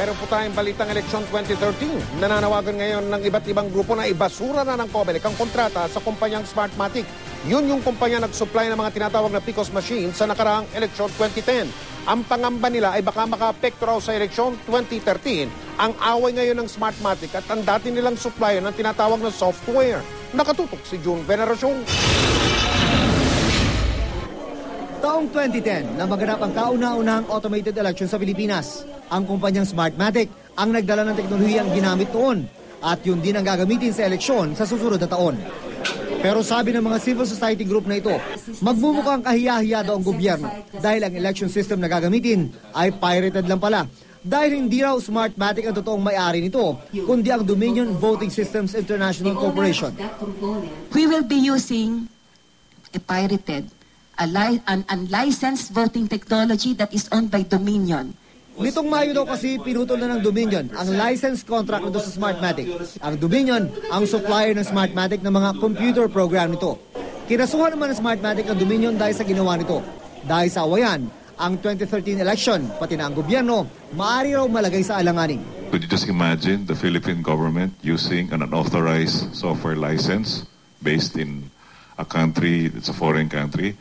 Meron po tayong balitang eleksyon 2013. Nananawagan ngayon ng iba't ibang grupo na ibasura na ng COMELEC ang kontrata sa kumpanyang Smartmatic. Yun yung kumpanya nag-supply ng mga tinatawag na PCOS machines sa nakaraang eleksyon 2010. Ang pangamba nila ay baka maka-apekto raw sa eleksyon 2013 ang away ngayon ng Smartmatic at ang dati nilang supplier ng tinatawag na software. Nakatutok si June Veneracion. Taong 2010 na maganap ang kauna-unahang automated election sa Pilipinas. Ang kumpanyang Smartmatic ang nagdala ng teknolohiyang ginamit noon at yun din ang gagamitin sa eleksyon sa susunod na taon. Pero sabi ng mga civil society group na ito, magmumukhang kahiya-hiya daw ang gobyerno dahil ang election system na gagamitin ay pirated lang pala. Dahil hindi raw Smartmatic ang totoong may-ari nito, kundi ang Dominion Voting Systems International Corporation. We will be using a pirated, an unlicensed voting technology that is owned by Dominion. Nitong Mayo daw kasi pinutol na ng Dominion ang license contract nito sa Smartmatic. Ang Dominion ang supplier ng Smartmatic ng mga computer program nito. Kinasuhan naman ng Smartmatic ang Dominion dahil sa ginawa nito. Dahil sa awayan, ang 2013 election, pati na ang gobyerno, maaari raw malagay sa alanganin. Could you just imagine the Philippine government using an unauthorized software license based in a country, it's a foreign country?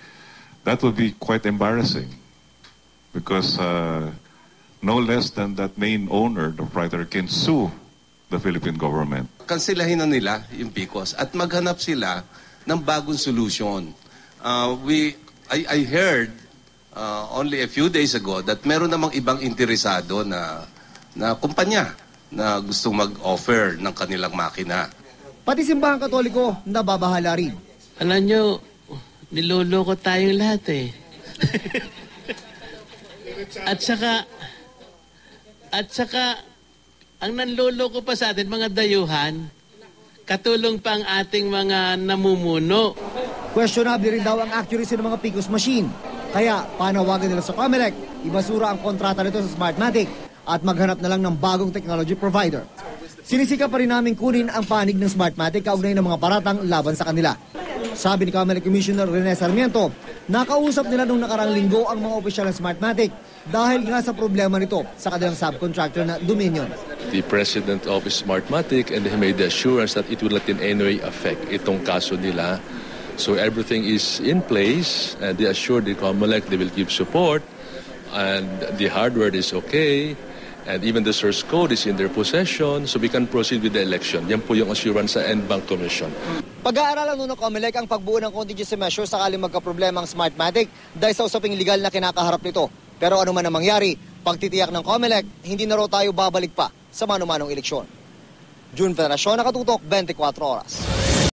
That would be quite embarrassing because no less than that main owner, the proprietor, can sue the Philippine government. Kansilahin na nila yung PCOS at maghanap sila ng bagong solution. I heard only a few days ago that meron namang ibang interesado na kumpanya na gustong mag-offer ng kanilang makina. Pati simbahang Katoliko nababahala rin. Alam nyo, niloloko tayong lahat eh. At saka, ang nanloloko pa sa atin, mga dayuhan, katulong pa ang ating mga namumuno. Questionable rin daw ang accuracy ng mga PCOS machine. Kaya panawagan nila sa COMELEC, ibasura ang kontrata nito sa Smartmatic at maghanap na lang ng bagong technology provider. Sinisika pa rin namin kunin ang panig ng Smartmatic kaugnay ng mga paratang laban sa kanila. Sabi ni COMELEC Commissioner Rene Sarmiento, nakausap nila nung nakarang linggo ang mga opisyal ng Smartmatic dahil nga sa problema nito sa kanilang subcontractor na Dominion. The president of Smartmatic and he made the assurance that it will not in any way affect itong kaso nila. So everything is in place and they assured the COMELEC they will give support and the hardware is okay. And even the source code is in their possession, so we can proceed with the election. Yan po yung assurance sa NBank Commission. Pag-aaralan nun ng COMELEC ang pagbuo ng contingency measure sakaling magkaproblema ang Smartmatic dahil sa usaping legal na kinakaharap nito. Pero ano man ang mangyari, pagtitiyak ng COMELEC, hindi na raw tayo babalik pa sa mano-manong eleksyon. June Veneracion, Nakatutok, 24 Oras.